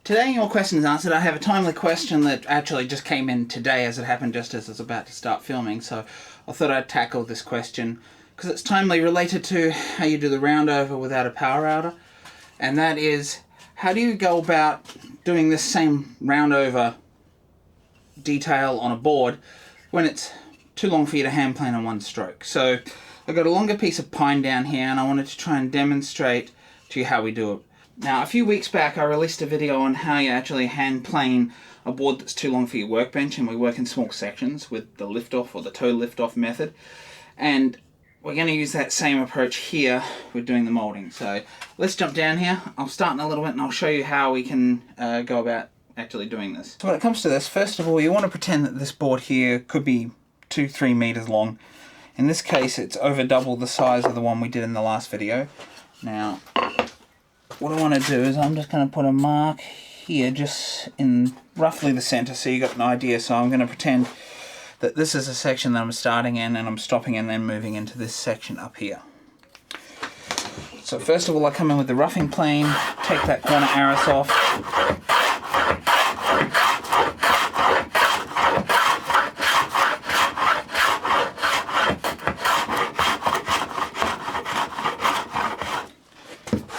Today your question is answered. I have a timely question that actually just came in today as it happened just as I was about to start filming, so I thought I'd tackle this question because it's timely related to how you do the round over without a power router, and that is, how do you go about doing this same round over detail on a board when it's too long for you to hand plane in one stroke? So I've got a longer piece of pine down here and I wanted to try and demonstrate to you how we do it. Now, a few weeks back I released a video on how you actually hand plane a board that's too long for your workbench, and we work in small sections with the lift off or the toe lift off method, and we're going to use that same approach here with doing the moulding. So let's jump down here. I'll start in a little bit and I'll show you how we can go about actually doing this. So when it comes to this, first of all you want to pretend that this board here could be 2-3 meters long. In this case it's over double the size of the one we did in the last video. Now what I want to do is I'm just going to put a mark here just in roughly the center so you got an idea. So I'm going to pretend that this is a section that I'm starting in and I'm stopping and then moving into this section up here. So first of all I come in with the roughing plane, take that corner arris off,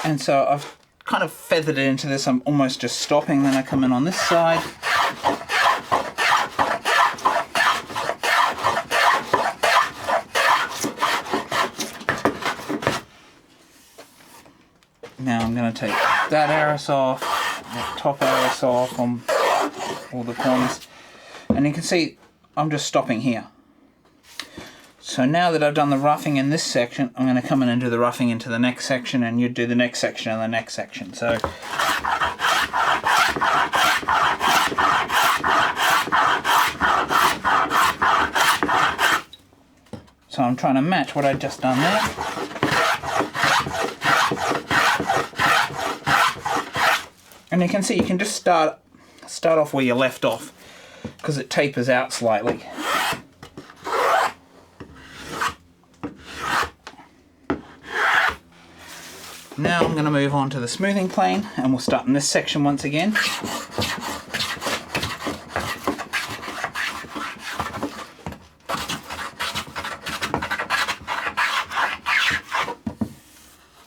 and so I've kind of feathered it into this. I'm almost just stopping, then I come in on this side. Now I'm going to take that arris off, the top arris off on all the corners, and you can see I'm just stopping here. So now that I've done the roughing in this section, I'm going to come in and do the roughing into the next section, and you do the next section and the next section. So I'm trying to match what I'd just done there. And you can see you can just start off where you left off because it tapers out slightly. Now I'm going to move on to the smoothing plane and we'll start in this section once again.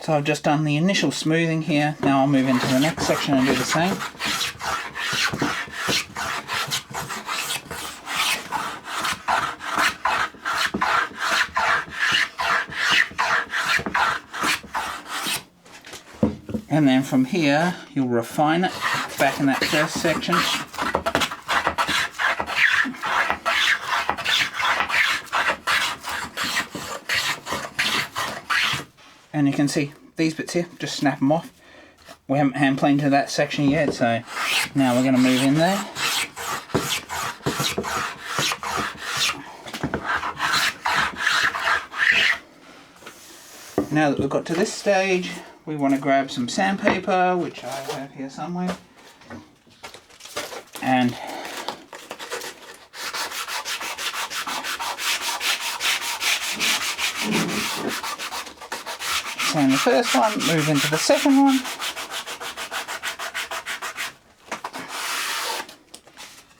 So I've just done the initial smoothing here. Now I'll move into the next section and do the same. And then from here, you'll refine it back in that first section. And you can see these bits here, just snap them off. We haven't hand planed to that section yet, so now we're going to move in there. Now that we've got to this stage, we want to grab some sandpaper, which I have here somewhere, and sand the first one, move into the second one,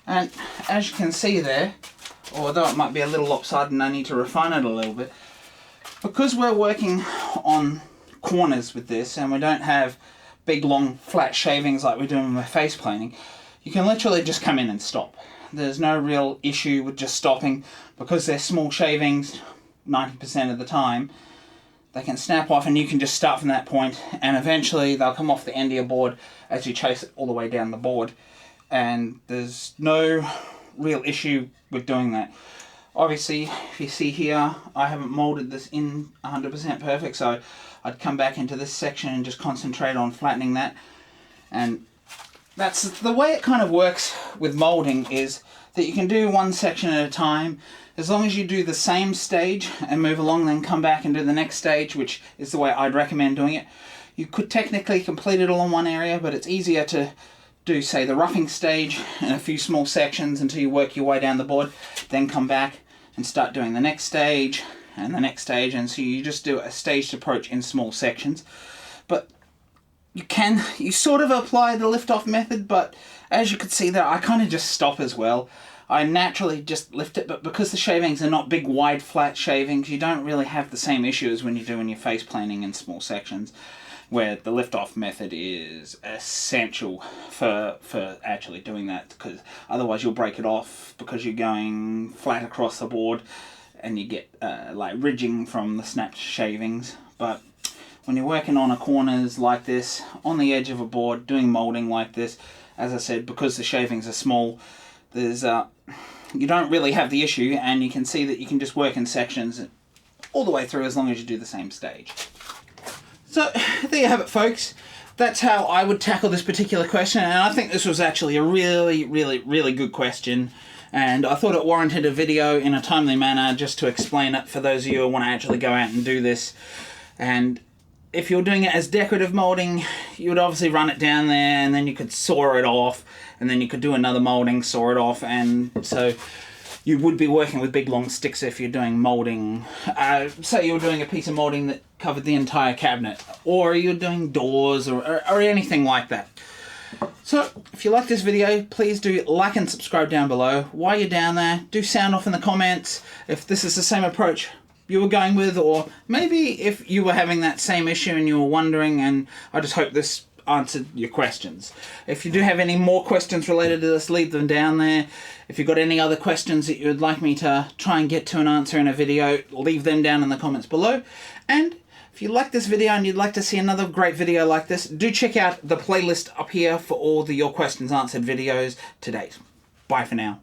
and as you can see there, although it might be a little lopsided and I need to refine it a little bit, because we're working on corners with this and we don't have big long flat shavings like we're doing with face planing, you can literally just come in and stop. There's no real issue with just stopping because they're small shavings 90% of the time. They can snap off and you can just start from that point, and eventually they'll come off the end of your board as you chase it all the way down the board, and there's no real issue with doing that. Obviously, if you see here, I haven't moulded this in 100% perfect, so I'd come back into this section and just concentrate on flattening that. And that's the way it kind of works with moulding, is that you can do one section at a time. As long as you do the same stage and move along, then come back and do the next stage, which is the way I'd recommend doing it. You could technically complete it all in one area, but it's easier to do, say, the roughing stage in a few small sections until you work your way down the board, then come back and start doing the next stage and the next stage, and so you just do a staged approach in small sections. But you sort of apply the lift-off method, but as you can see there, I kind of just stop as well. I naturally just lift it, but because the shavings are not big, wide, flat shavings, you don't really have the same issues when you're doing your face planing in small sections, where the lift-off method is essential for actually doing that, because otherwise you'll break it off because you're going flat across the board and you get like ridging from the snapped shavings. But when you're working on corners like this, on the edge of a board, doing moulding like this, as I said, because the shavings are small, there's you don't really have the issue, and you can see that you can just work in sections all the way through as long as you do the same stage. So there you have it, folks. That's how I would tackle this particular question, and I think this was actually a really good question, and I thought it warranted a video in a timely manner just to explain it for those of you who want to actually go out and do this. And if you're doing it as decorative moulding, you would obviously run it down there, and then you could saw it off, and then you could do another moulding, saw it off, and so you would be working with big long sticks if you're doing moulding. Say you were doing a piece of moulding that covered the entire cabinet, or you're doing doors or anything like that. So if you like this video, please do like and subscribe down below. While you're down there, do sound off in the comments if this is the same approach you were going with, or maybe if you were having that same issue and you were wondering, and I just hope this answered your questions. If you do have any more questions related to this, leave them down there. If you've got any other questions that you would like me to try and get to an answer in a video, leave them down in the comments below. And if you like this video and you'd like to see another great video like this, do check out the playlist up here for all the Your Questions Answered videos to date. Bye for now.